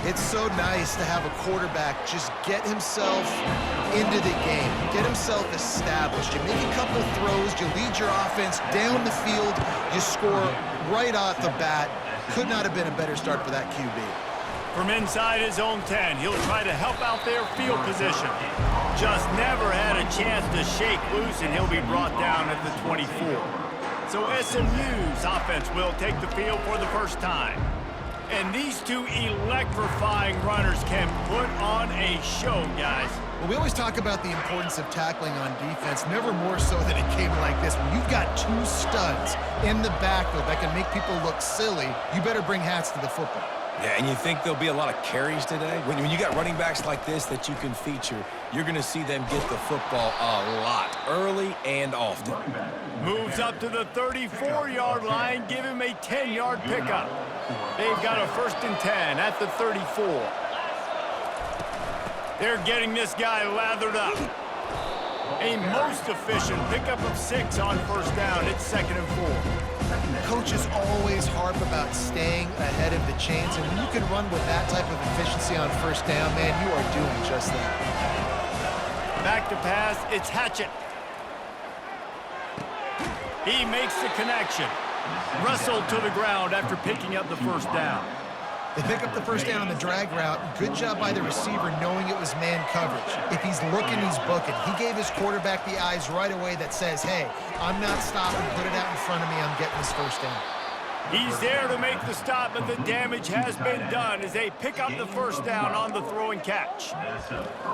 It's so nice to have a quarterback just get himself into the game, get himself established. You make a couple throws, you lead your offense down the field, you score right off the bat. Could not have been a better start for that QB. From inside his own 10, he'll try to help out their field position. Just never had a chance to shake loose, and he'll be brought down at the 24. So SMU's offense will take the field for the first time. And these two electrifying runners can put on a show, guys. Well, we always talk about the importance of tackling on defense, never more so than a game like this. When you've got two studs in the backfield that can make people look silly, you better bring hats to the football. Yeah, and you think there'll be a lot of carries today? When you got running backs like this that you can feature, you're going to see them get the football a lot, early and often. Moves up to the 34-yard line, give him a 10-yard pickup. They've got a 1st and 10 at the 34. They're getting this guy lathered up. A most efficient pickup of 6 on 1st down. It's 2nd and 4. Coaches always harp about staying ahead of the chains, and when you can run with that type of efficiency on 1st down, man, you are doing just that. Back to pass, it's Hatchett. He makes the connection. Wrestled to the ground after picking up the 1st down. They pick up the 1st down on the drag route. Good job by the receiver knowing it was man coverage. If he's looking, he's booking. He gave his quarterback the eyes right away that says, hey, I'm not stopping. Put it out in front of me. I'm getting this 1st down. He's there to make the stop, but the damage has been done as they pick up the 1st down on the throw and catch.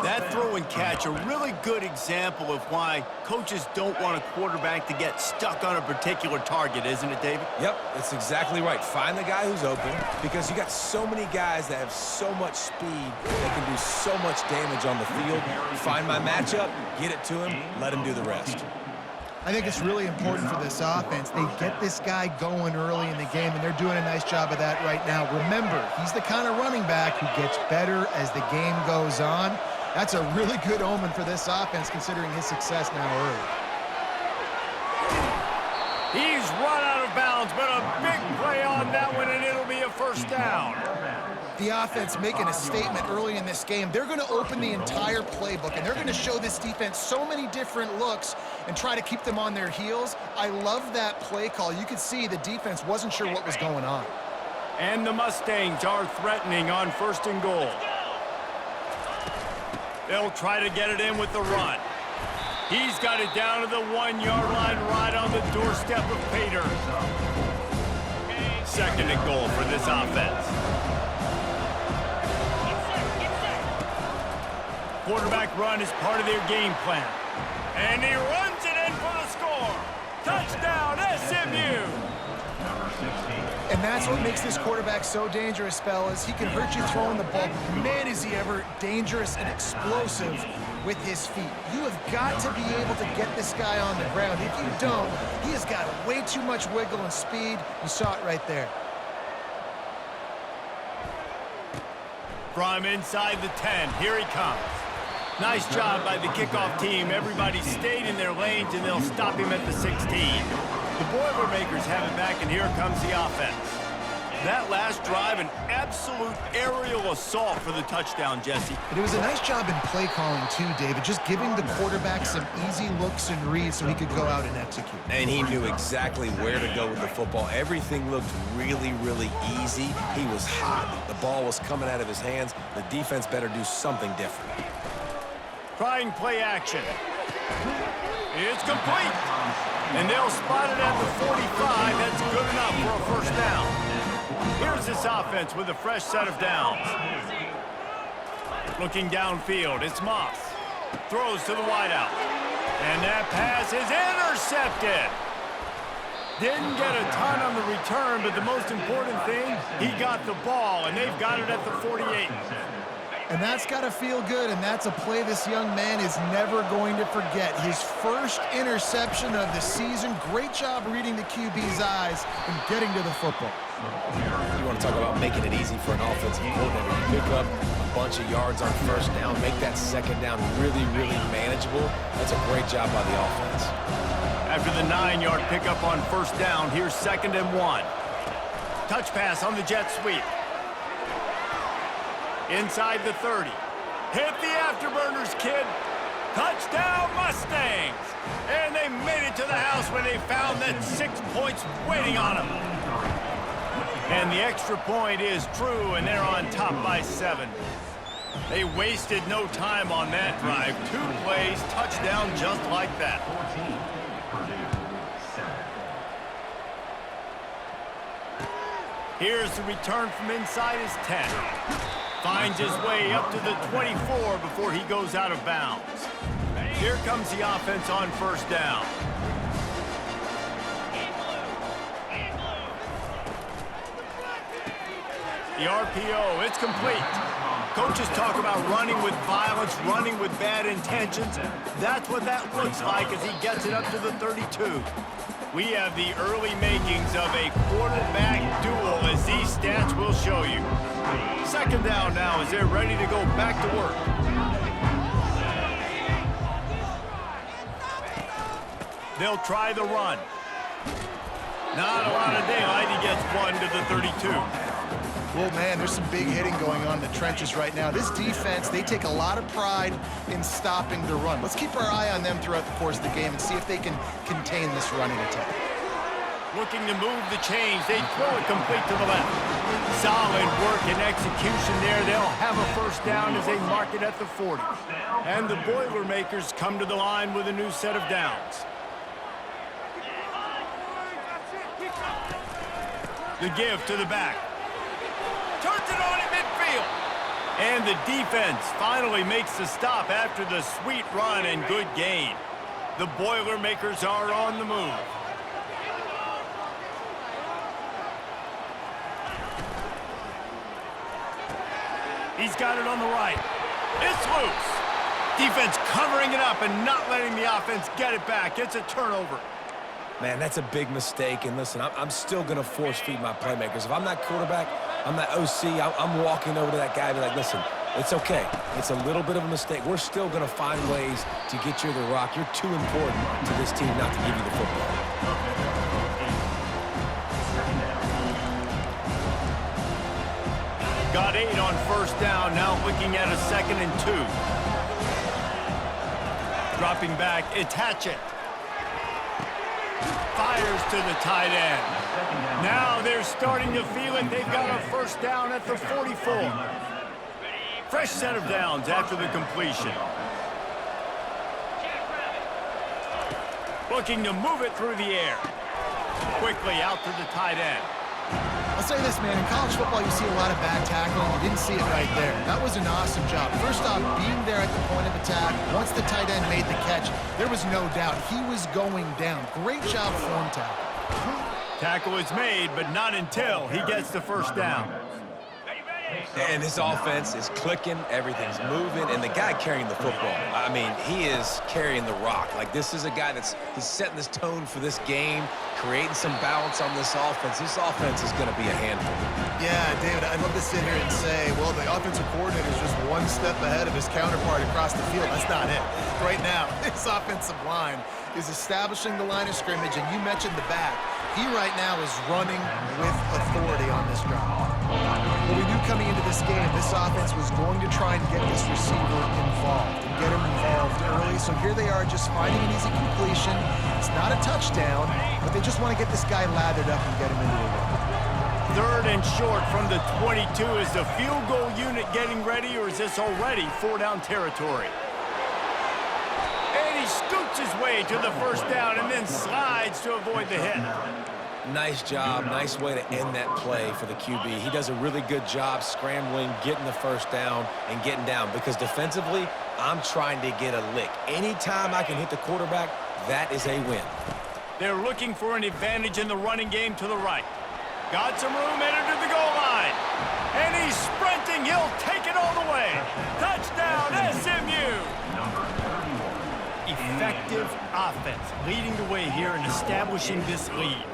That throw and catch, a really good example of why coaches don't want a quarterback to get stuck on a particular target, isn't it, David? Yep, that's exactly right. Find the guy who's open, because you got so many guys that have so much speed that can do so much damage on the field. Find my matchup, get it to him, let him do the rest. I think it's really important for this offense. They get this guy going early in the game, and they're doing a nice job of that right now. Remember, he's the kind of running back who gets better as the game goes on. That's a really good omen for this offense, considering his success now early. He's run out of bounds, but a big play on that one, and it'll be a 1st down. The offense making a statement early in this game. They're going to open the entire playbook, and they're going to show this defense so many different looks and try to keep them on their heels. I love that play call. You could see the defense wasn't sure what was going on. And the Mustangs are threatening on 1st and goal. They'll try to get it in with the run. He's got it down to the 1-yard line right on the doorstep of Pater. 2nd and goal for this offense. Quarterback run is part of their game plan. And he runs it in for the score. Touchdown, SMU! And that's what makes this quarterback so dangerous, fellas. He can hurt you throwing the ball. Man, is he ever dangerous and explosive with his feet. You have got to be able to get this guy on the ground. If you don't, he has got way too much wiggle and speed. You saw it right there. From inside the 10, here he comes. Nice job by the kickoff team. Everybody stayed in their lanes, and they'll stop him at the 16. The Boilermakers have it back, and here comes the offense. That last drive, an absolute aerial assault for the touchdown, Jesse. But it was a nice job in play calling, too, David, just giving the quarterback some easy looks and reads so he could go out and execute. And he knew exactly where to go with the football. Everything looked really, really easy. He was hot. The ball was coming out of his hands. The defense better do something different. Trying play action. It's complete. And they'll spot it at the 45. That's good enough for a 1st down. Here's this offense with a fresh set of downs. Looking downfield, it's Moss. Throws to the wideout. And that pass is intercepted. Didn't get a ton on the return, but the most important thing, he got the ball, and they've got it at the 48. And that's got to feel good, and that's a play this young man is never going to forget. His first interception of the season. Great job reading the QB's eyes and getting to the football. You want to talk about making it easy for an offensive coordinator. You pick up a bunch of yards on 1st down, make that 2nd down really, really manageable. That's a great job by the offense. After the 9-yard pickup on 1st down, here's 2nd and 1. Touch pass on the jet sweep. Inside the 30. Hit the afterburners, kid. Touchdown, Mustangs! And they made it to the house when they found that 6 points waiting on them. And the extra point is true, and they're on top by 7. They wasted no time on that drive. 2 plays, touchdown just like that. Here's the return from inside his 10. Finds his way up to the 24 before he goes out of bounds. Here comes the offense on first down. The RPO, it's complete. Coaches talk about running with violence, running with bad intentions. That's what that looks like as he gets it up to the 32. We have the early makings of a quarterback duel, as these stats will show you. Second down now as they're ready to go back to work. They'll try the run. Not a lot of daylight. He gets 1 to the 32. Well, man, there's some big hitting going on in the trenches right now. This defense, they take a lot of pride in stopping the run. Let's keep our eye on them throughout the course of the game and see if they can contain this running attack. Looking to move the chains. They throw it complete to the left. Solid work and execution there. They'll have a first down as they mark it at the 40. And the Boilermakers come to the line with a new set of downs. The give to the back. Turns it on in midfield. And the defense finally makes the stop after the sweet run and good gain. The Boilermakers are on the move. He's got it on the right. It's loose. Defense covering it up and not letting the offense get it back. It's a turnover. Man, that's a big mistake. And listen, I'm still going to force feed my playmakers. If I'm that quarterback, I'm that OC, I'm walking over to that guy and be like, listen, it's okay. It's a little bit of a mistake. We're still going to find ways to get you the rock. You're too important to this team not to give you the football. Got 8 on first down, now looking at a 2nd and 2. Dropping back, attach it. Fires to the tight end. Now they're starting to feel it. They've got a first down at the 44. Fresh set of downs after the completion. Looking to move it through the air. Quickly out to the tight end. I'll say this, man, in college football, you see a lot of bad tackling. You didn't see it right there. That was an awesome job. First off, being there at the point of attack, once the tight end made the catch, there was no doubt he was going down. Great job form tackle. Tackle is made, but not until he gets the first down. And this offense is clicking, everything's moving, and the guy carrying the football, I mean, he is carrying the rock. Like, this is a guy he's setting this tone for this game, creating some balance on this offense. This offense is going to be a handful. Yeah, David, I'd love to sit here and say, well, the offensive coordinator is just one step ahead of his counterpart across the field. That's not it. Right now, this offensive line is establishing the line of scrimmage, and you mentioned the back. He right now is running with authority on this drive. Well, we knew coming into this game, this offense was going to try and get this receiver involved and get him involved early. So here they are just finding an easy completion. It's not a touchdown, but they just want to get this guy lathered up and get him into the run. 3rd and short from the 22. Is the field goal unit getting ready, or is this already 4-down territory? And he scoots his way to the first down and then slides to avoid the hit. Nice job, nice way to end that play for the QB. He does a really good job scrambling, getting the first down, and getting down. Because defensively, I'm trying to get a lick. Anytime I can hit the quarterback, that is a win. They're looking for an advantage in the running game to the right. Got some room headed to the goal line. And he's sprinting. He'll take it all the way. Touchdown, SMU. Effective offense leading the way here and establishing this lead.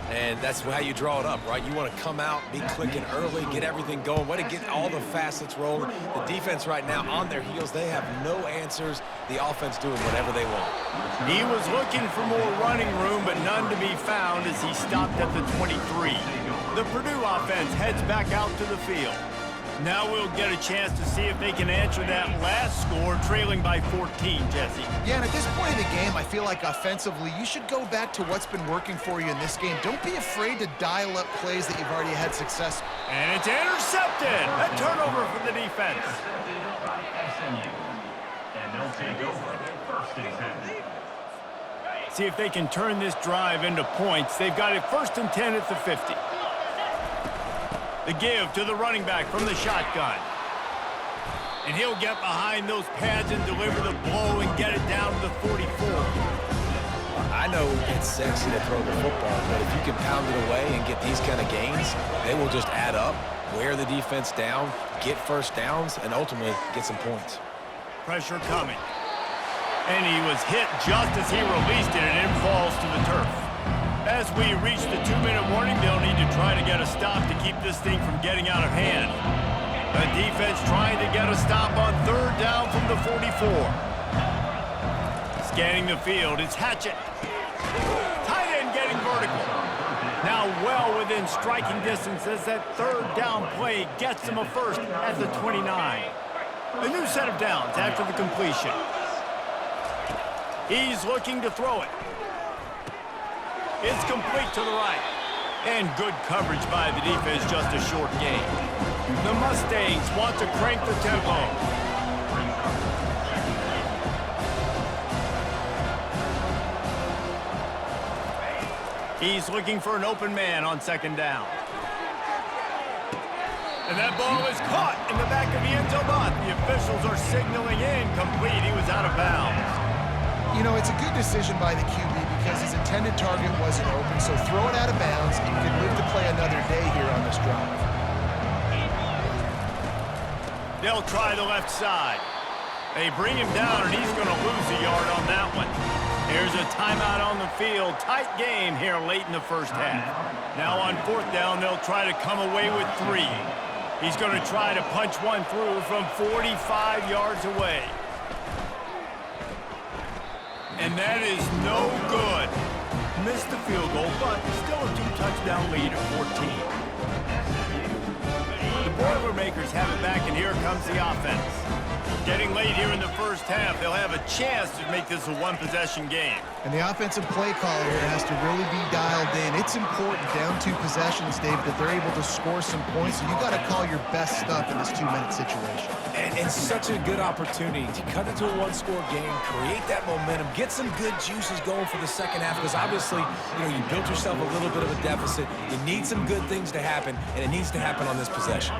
And that's how you draw it up, right? You want to come out, be clicking early, get everything going, way to get all the facets rolling. The defense right now on their heels, they have no answers. The offense doing whatever they want. He was looking for more running room, but none to be found as he stopped at the 23. The Purdue offense heads back out to the field. Now we'll get a chance to see if they can answer that last score, trailing by 14, Jesse. Yeah, and at this point in the game, I feel like offensively, you should go back to what's been working for you in this game. Don't be afraid to dial up plays that you've already had success. And it's intercepted. A turnover for the defense. And they'll take over first and 10. See if they can turn this drive into points. They've got it 1st and 10 at the 50. The give to the running back from the shotgun. And he'll get behind those pads and deliver the blow and get it down to the 44. I know it's sexy to throw the football, but if you can pound it away and get these kind of gains, they will just add up, wear the defense down, get first downs, and ultimately get some points. Pressure coming. And he was hit just as he released it, and it falls to the turf. As we reach the 2-minute warning, they'll need to try to get a stop to keep this thing from getting out of hand. The defense trying to get a stop on 3rd down from the 44. Scanning the field, it's Hatchett. Tight end getting vertical. Now well within striking distance as that 3rd down play gets him a first at the 29. A new set of downs after the completion. He's looking to throw it. It's complete to the right. And good coverage by the defense, just a short gain. The Mustangs want to crank the tempo. He's looking for an open man on 2nd down. And that ball is caught in the back of the end zone. The officials are signaling incomplete. He was out of bounds. You know, it's a good decision by the QB because his intended target wasn't open, so throw it out of bounds and you can live to play another day here on this drive. They'll try the left side. They bring him down, and he's going to lose a yard on that one. Here's a timeout on the field. Tight game here late in the first half. Now on 4th down, they'll try to come away with 3. He's going to try to punch one through from 45 yards away. And that is no good. Missed the field goal, but still a 2-touchdown lead at 14. The Boilermakers have it back, and here comes the offense. Getting late here in the first half, they'll have a chance to make this a one-possession game. And the offensive play caller here has to really be dialed in. It's important down 2 possessions, Dave, that they're able to score some points. So you got to call your best stuff in this 2-minute situation. And such a good opportunity to cut into a 1-score game, create that momentum, get some good juices going for the second half, because obviously, you built yourself a little bit of a deficit. You need some good things to happen, and it needs to happen on this possession.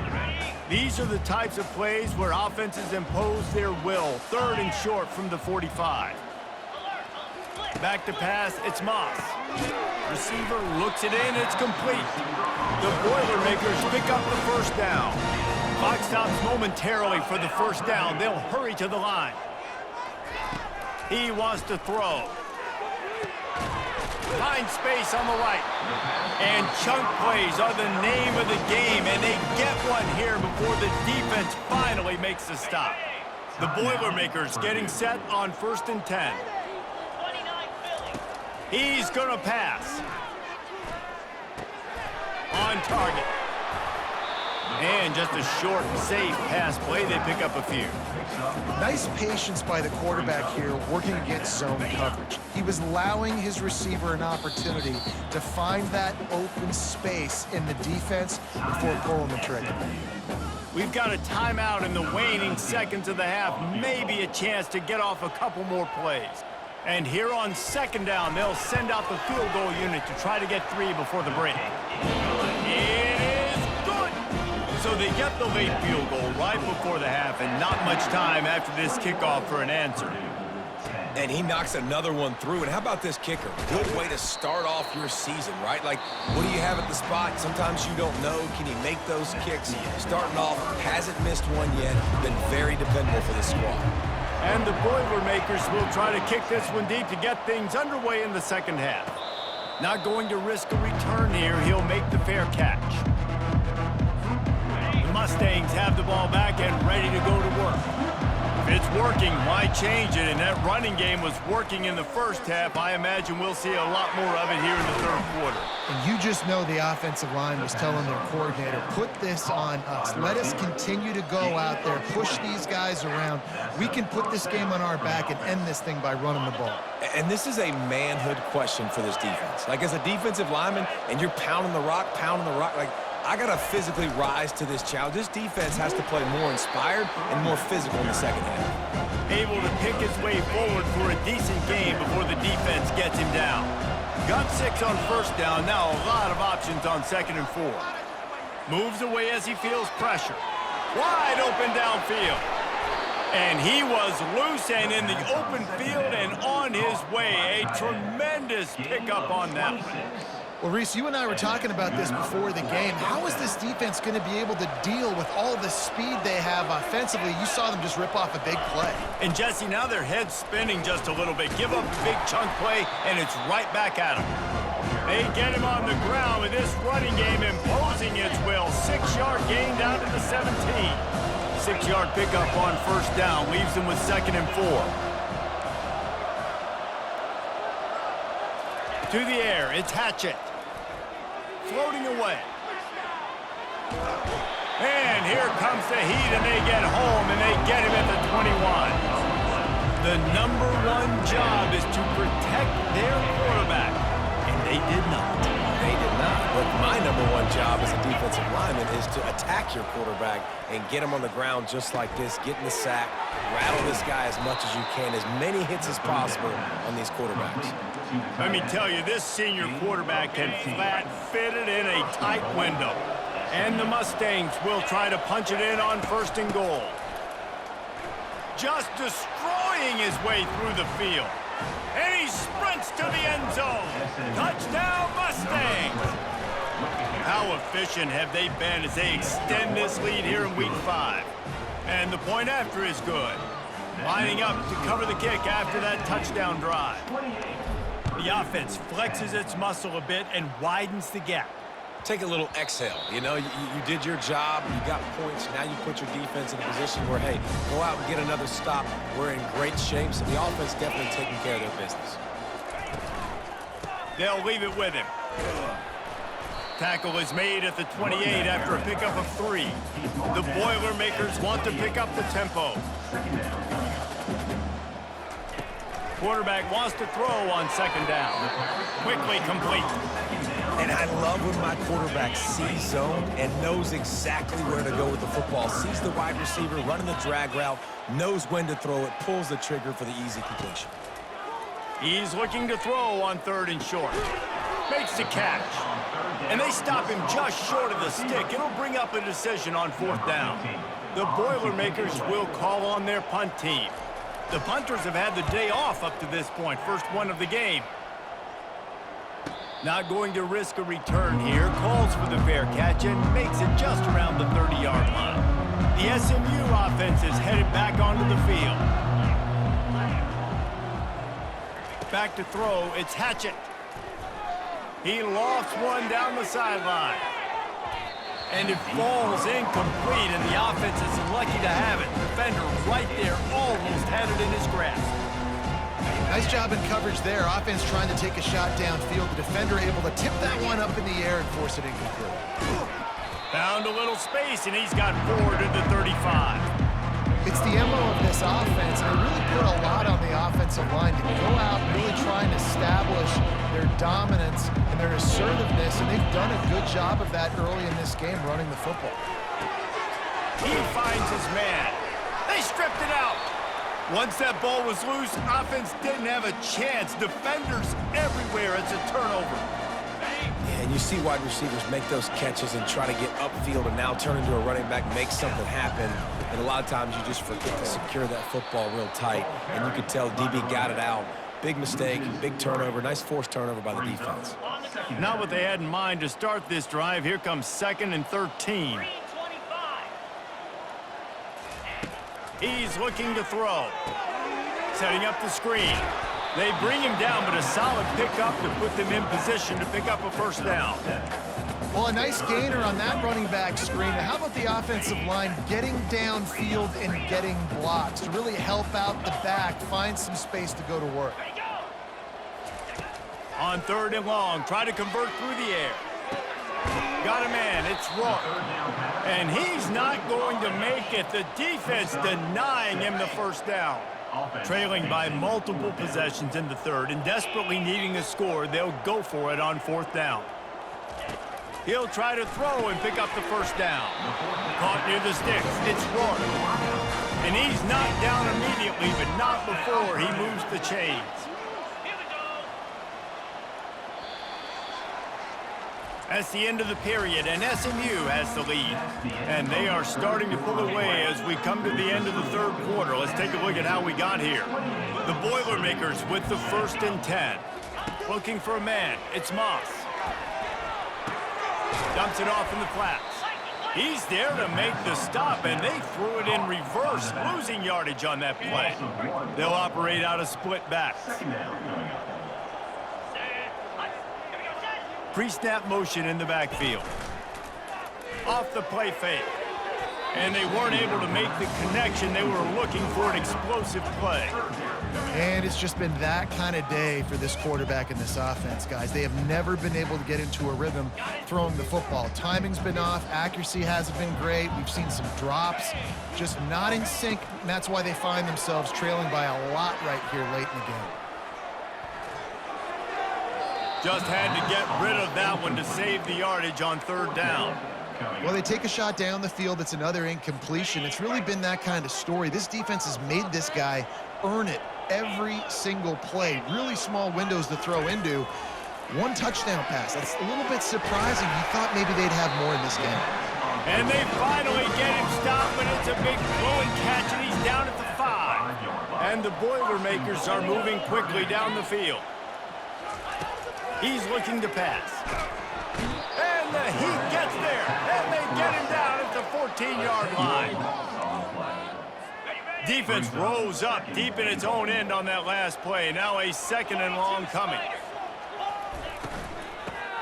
These are the types of plays where offenses impose their will. 3rd and short from the 45. Back to pass, it's Moss. Receiver looks it in, it's complete. The Boilermakers pick up the 1st down. Clock stops momentarily for the 1st down. They'll hurry to the line. He wants to throw. Find space on the right. And chunk plays are the name of the game, and they get one here before the defense finally makes the stop. The Boilermakers getting set on 1st and 10. He's going to pass. On target. And just a short, safe pass play. They pick up a few. Nice patience by the quarterback here working against zone coverage. He was allowing his receiver an opportunity to find that open space in the defense before pulling the trigger. We've got a timeout in the waning seconds of the half. Maybe a chance to get off a couple more plays. And here on 2nd down, they'll send out the field goal unit to try to get 3 before the break. It is good! So they get the late field goal right before the half, and not much time after this kickoff for an answer. And he knocks another one through. And how about this kicker? Good way to start off your season, right? Like, what do you have at the spot? Sometimes you don't know. Can he make those kicks? Starting off, hasn't missed one yet. Been very dependable for this squad. And the Boilermakers will try to kick this one deep to get things underway in the 2nd half. Not going to risk a return here. He'll make the fair catch. The Mustangs have the ball back and ready to go to work. It's working. Why change it? And that running game was working in the first half. I imagine we'll see a lot more of it here in the third quarter. And you just know the offensive line was telling their coordinator, put this on us. Let us continue to go out there, push these guys around. We can put this game on our back and end this thing by running the ball. And this is a manhood question for this defense. Like, as a defensive lineman, and you're pounding the rock, like, I got to physically rise to this challenge. This defense has to play more inspired and more physical in the second half. Able to pick his way forward for a decent game before the defense gets him down. Got 6 on first down. Now a lot of options on 2nd and 4. Moves away as he feels pressure. Wide open downfield. And he was loose and in the open field and on his way. A tremendous pickup on that one. Well, Reese, you and I were talking about this before the game. How is this defense going to be able to deal with all the speed they have offensively? You saw them just rip off a big play. And, Jesse, now their head's spinning just a little bit. Give up a big chunk play, and it's right back at them. They get him on the ground with this running game imposing its will. 6-yard gain down to the 17. 6-yard pickup on first down. Leaves them with 2nd and 4. To the air, it's Hatchett. Floating away. And here comes the heat, and they get home, and they get him at the 21. The #1 job is to protect their quarterback, and they did not. They did not. But my #1 job as a defensive lineman is to attack your quarterback and get him on the ground just like this, get in the sack, rattle this guy as much as you can, as many hits as possible on these quarterbacks. Let me tell you, this senior quarterback can flat fit it in a tight window. And the Mustangs will try to punch it in on 1st and goal. Just destroying his way through the field. And he sprints to the end zone. Touchdown, Mustangs! How efficient have they been as they extend this lead here in Week 5? And the point after is good. Lining up to cover the kick after that touchdown drive. The offense flexes its muscle a bit and widens the gap. Take a little exhale. You know, you did your job. You got points. Now you put your defense in a position where, hey, go out and get another stop. We're in great shape, so the offense definitely taking care of their business. They'll leave it with him. Tackle is made at the 28 after a pickup of 3. The Boilermakers want to pick up the tempo. Quarterback wants to throw on 2nd down. Quickly complete. And I love when my quarterback sees zone and knows exactly where to go with the football. Sees the wide receiver running the drag route, knows when to throw it, pulls the trigger for the easy completion. He's looking to throw on 3rd and short. Makes the catch. And they stop him just short of the stick. It'll bring up a decision on 4th down. The Boilermakers will call on their punt team. The punters have had the day off up to this point. First one of the game. Not going to risk a return here. Calls for the fair catch and makes it just around the 30-yard line. The SMU offense is headed back onto the field. Back to throw, it's Hatchett. He lofts one down the sideline. And it falls incomplete, and the offense is lucky to have it. Defender right there almost had it in his grasp. Nice job in coverage there. Offense trying to take a shot downfield. The defender able to tip that one up in the air and force it incomplete. Found a little space, and he's got forward to the 35. It's the MO of this offense, and they really put a lot on the offensive line to go out and really try and establish their dominance and their assertiveness, and they've done a good job of that early in this game running the football. He finds his man. They stripped it out. Once that ball was loose, offense didn't have a chance. Defenders everywhere. It's a turnover. Yeah, and you see wide receivers make those catches and try to get upfield and now turn into a running back, make something happen. And a lot of times you just forget to secure that football real tight. And you could tell DB got it out. Big mistake, big turnover, nice forced turnover by the defense. Not what they had in mind to start this drive. Here comes 2nd and 13. He's looking to throw. Setting up the screen. They bring him down, but a solid pickup to put them in position to pick up a 1st down. Well, a nice gainer on that running back screen. How about the offensive line getting downfield and getting blocks to really help out the back, find some space to go to work? On 3rd and long, try to convert through the air. Got a man, it's Rourke. And he's not going to make it. The defense denying him the first down. Trailing by multiple possessions in the 3rd and desperately needing a score, they'll go for it on 4th down. He'll try to throw and pick up the first down. Caught near the sticks, it's Rourke. And he's knocked down immediately, but not before he moves the chains. That's the end of the period, and SMU has the lead. And they are starting to pull away as we come to the end of the 3rd quarter. Let's take a look at how we got here. The Boilermakers with the 1st and 10. Looking for a man, it's Moss. Dumps it off in the flats. He's there to make the stop, and they threw it in reverse, losing yardage on that play. They'll operate out of split backs. Pre-snap motion in the backfield. Off the play fake. And they weren't able to make the connection. They were looking for an explosive play. And it's just been that kind of day for this quarterback and this offense, guys. They have never been able to get into a rhythm throwing the football. Timing's been off. Accuracy hasn't been great. We've seen some drops. Just not in sync, and that's why they find themselves trailing by a lot right here late in the game. Just had to get rid of that one to save the yardage on 3rd down. Well, they take a shot down the field. It's another incompletion. It's really been that kind of story. This defense has made this guy earn it every single play. Really small windows to throw into. 1 touchdown pass. That's a little bit surprising. You thought maybe they'd have more in this game. And they finally get him stopped, but it's a big throw and catch, and he's down at the 5. And the Boilermakers are moving quickly down the field. He's looking to pass. And the Heat gets there, and they get him down at the 14-yard line. Defense rose up deep in its own end on that last play. Now a 2nd and long coming.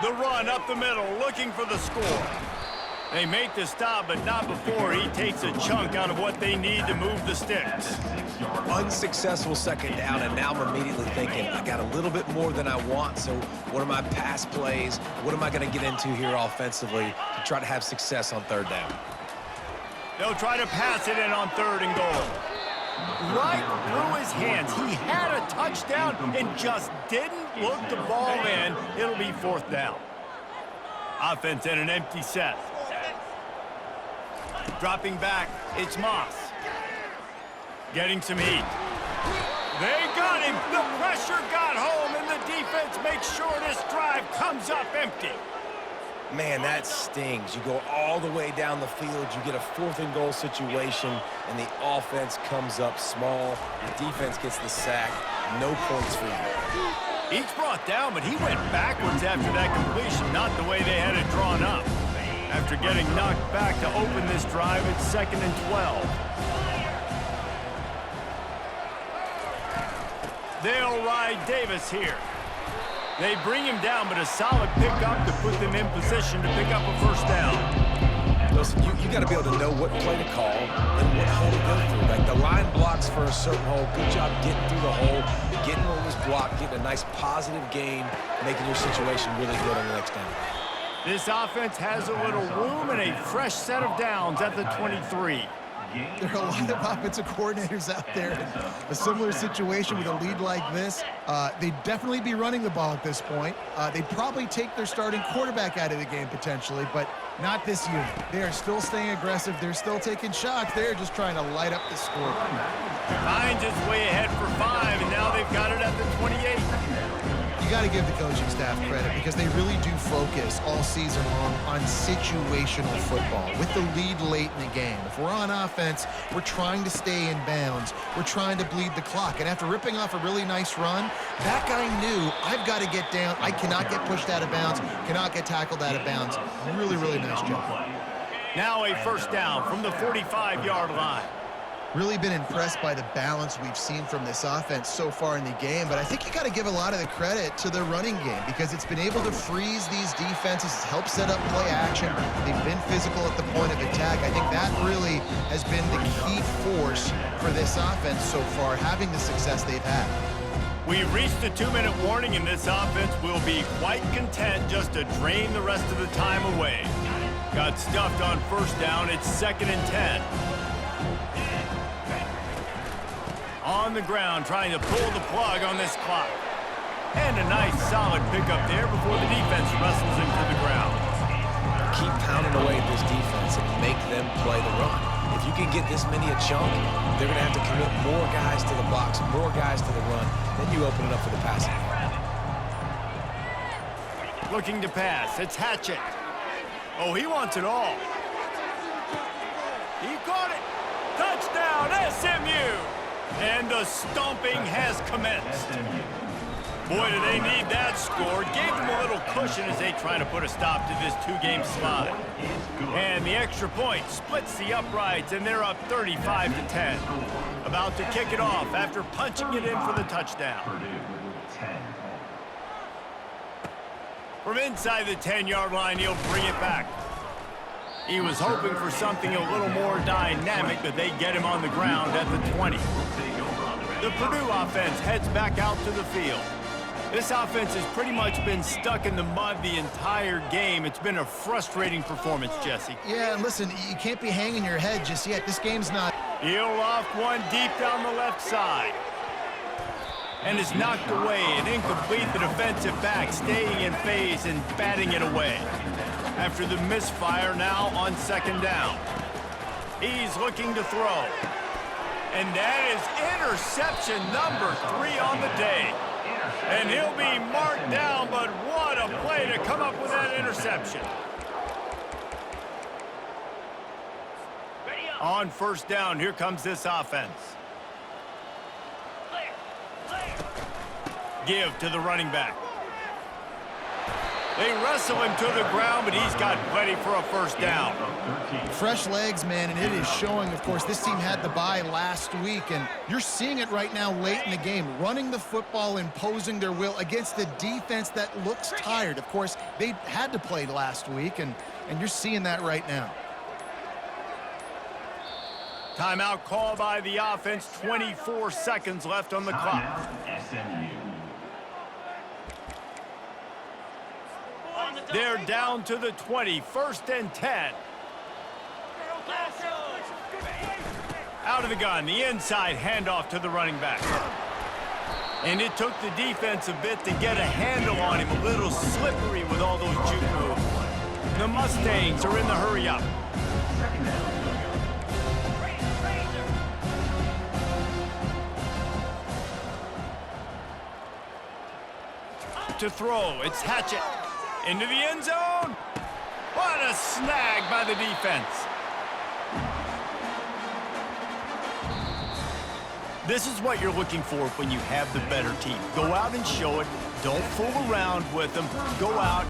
The run up the middle, looking for the score. They make the stop, but not before he takes a chunk out of what they need to move the sticks. Unsuccessful 2nd down, and now I'm immediately thinking, I got a little bit more than I want, so what are my pass plays? What am I going to get into here offensively to try to have success on 3rd down? They'll try to pass it in on 3rd and goal. Right through his hands. He had a touchdown and just didn't look the ball in. It'll be 4th down. Offense in an empty set. Dropping back, it's Moss. Getting some heat. They got him. The pressure got home, and the defense makes sure this drive comes up empty. Man, that stings. You go all the way down the field, you get a 4th and goal situation, and the offense comes up small. The defense gets the sack. No points for you. Each brought down, but he went backwards after that completion, not the way they had it drawn up. After getting knocked back to open this drive, it's 2nd and 12. They'll ride Davis here. They bring him down, but a solid pickup to put them in position to pick up a 1st down. Listen, you got to be able to know what play to call and what hole to go through. Like the line blocks for a certain hole. Good job getting through the hole, getting what was blocked, getting a nice positive gain, making your situation really good on the next down. This offense has a little room and a fresh set of downs at the 23. There are a lot of offensive coordinators out there in a similar situation with a lead like this. They'd definitely be running the ball at this point. They'd probably take their starting quarterback out of the game potentially, but not this unit. They are still staying aggressive. They're still taking shots. They're just trying to light up the score. Finds its way ahead for 5, and now they've got it at the 28. You got to give the coaching staff credit because they really do focus all season long on situational football with the lead late in the game. If we're on offense, we're trying to stay in bounds. We're trying to bleed the clock. And after ripping off a really nice run, that guy knew, I've got to get down. I cannot get pushed out of bounds, cannot get tackled out of bounds. Really, really nice job. Now a 1st down from the 45-yard line. Really been impressed by the balance we've seen from this offense so far in the game, but I think you got to give a lot of the credit to the running game because it's been able to freeze these defenses, help set up play action. They've been physical at the point of attack. I think that really has been the key force for this offense so far, having the success they've had. We've reached a 2-minute warning, and this offense will be quite content just to drain the rest of the time away. Got stuffed on first down. It's 2nd and 10. On the ground, trying to pull the plug on this clock. And a nice solid pickup there before the defense wrestles him to the ground. Keep pounding away at this defense and make them play the run. If you can get this many a chunk, they're going to have to commit more guys to the box, more guys to the run. Then you open it up for the passing. Looking to pass. It's Hatchett. Oh, he wants it all. He caught it. Touchdown, SMU. And the stomping has commenced. Boy, do they need that score. Gave them a little cushion as they try to put a stop to this 2-game slide. And the extra point splits the uprights, and they're up 35-10. About to kick it off after punching it in for the touchdown. From inside the 10-yard line, he'll bring it back. He was hoping for something a little more dynamic, but they get him on the ground at the 20. The Purdue offense heads back out to the field. This offense has pretty much been stuck in the mud the entire game. It's been a frustrating performance, Jesse. Yeah, and listen, you can't be hanging your head just yet. This game's not... He'll off one deep down the left side. And is knocked away and incomplete. The defensive back staying in phase and batting it away. After the misfire now on 2nd down. He's looking to throw. And that is interception number 3 on the day. And he'll be marked down, but what a play to come up with that interception. On 1st down, here comes this offense. Give to the running back. They wrestle him to the ground, but he's got plenty for a 1st down. Fresh legs, man, and it is showing. Of course, this team had the bye last week, and you're seeing it right now late in the game, running the football, imposing their will against the defense that looks tired. Of course, they had to play last week, and you're seeing that right now. Timeout call by the offense, 24 seconds left on the clock. They're down to the 20, 1st and 10. Out of the gun, the inside handoff to the running back. And it took the defense a bit to get a handle on him, a little slippery with all those juke moves. The Mustangs are in the hurry-up. To throw, it's Hatchett. Into the end zone. What a snag by the defense. This is what you're looking for when you have the better team. Go out and show it. Don't fool around with them. Go out